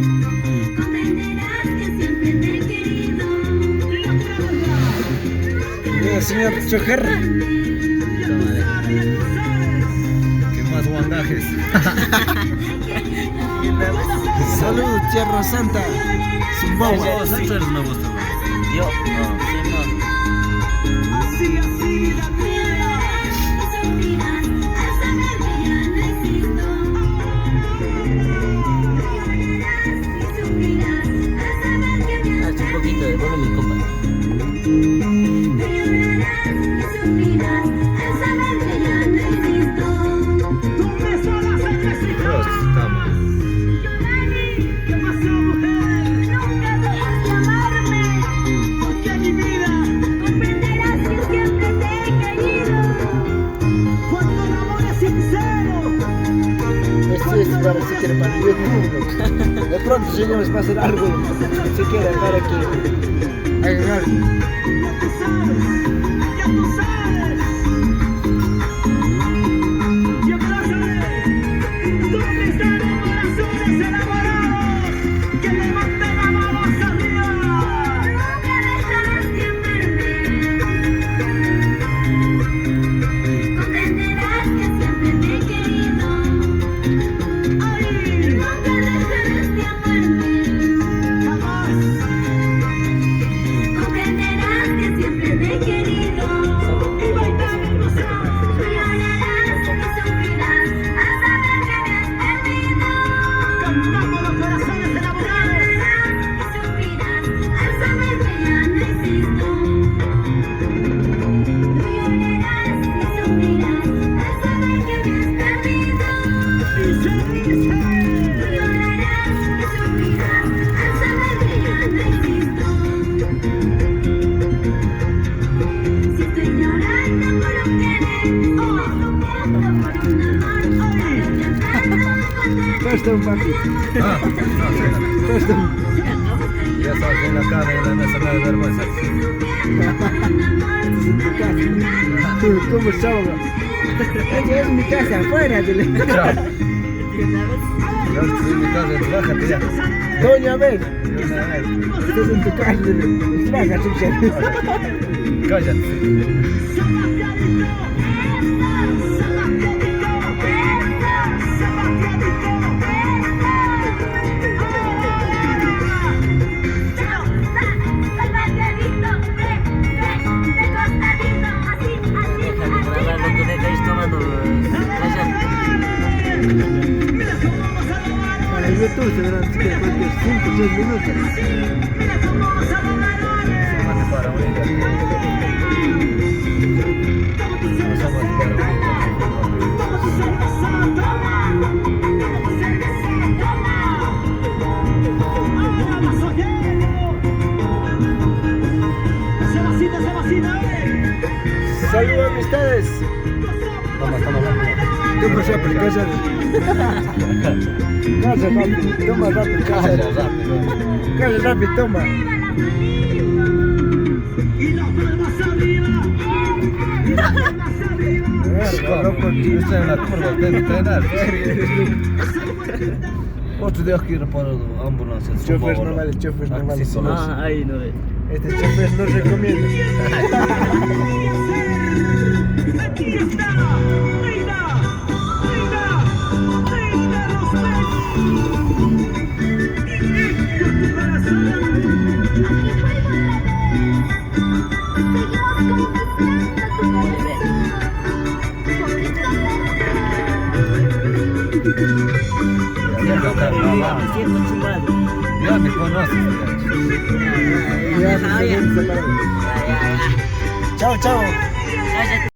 Comprenderás que siempre te he querido. Señor chofer. ¿Qué más guandajes? Salud, Tierra Santa. Zimbabue. Vos, Sancho, eres nuevo, ¿no? Yo, Simón. Y sufrirás al saber que ya no existo. Y sufrirás al saber que me has Haz un poquito de volumen, compa. Llorarás y sufrirás al saber que ya no existo. Prost, estamos. ¿Qué pasó, mujer? Nunca dejes de amarme. Porque mi vida comprenderás que siempre te he querido. Cuando el amor es sincero. Esto es para si quiere para YouTube. De pronto lleguemos para hacer algo. Si quiere para que hagan algo. Ya tú sabes. Y abrázame. ¿Dónde están los corazones enamorados que levanten la mano hacia arriba? Nunca dejarás de amarme. Comprenderás que siempre te he querido. Ay, nunca dejarás de amarme. Jamás. Comprenderás que siempre te he querido. Y bailamos. Llorarás y sufrirás al saber que me has perdido. Cantamos los corazones enamorados. Y sufrirás al saber que ya no existo. Llorarás y sufrirás al saber que me has perdido. Llorarás y sufrirás al saber que ya no existo. Si estoy llorando por un querer, o sufriendo por un amor, pero tratando de encontrar Presta un papi. Ah, no, espera. Presta un. Ya sabes, en la cara y en la mesa no hay vergüenza. ¿Cómo estamos? Ella es mi casa afuera. Dile. Chao. Ya estoy en mi casa, bájate ya. Doña Bel, De una vez. estás en tu casa. Dile. Baja, chucha. Cállate. Déjame grabar lo que dejáis tomando. Para el YouTube se verán cualquier 5 o 6 minutos. Tómate para ahorita. Pasamos para ahorita. Saludos amistades. Toma, toma, toma. ¿Cómo se aplica? Casa rápido. Toma rápido. Calla, rápido. Casa rápido, toma. Y las palmas arriba. Loco, estoy en la curva, tengo que entrenar. Otro día quiero por ambulancia. Chofer normales, chofer normales. Ah, ahí no ve. Este chofer no recomienda. Aquí está, reina, reina, reina de los besos. Y tu corazón. Ya está, Me siento chumado. ya me conoces, Ya, nos vemos separados. Ya. Chao, chao. Cállate.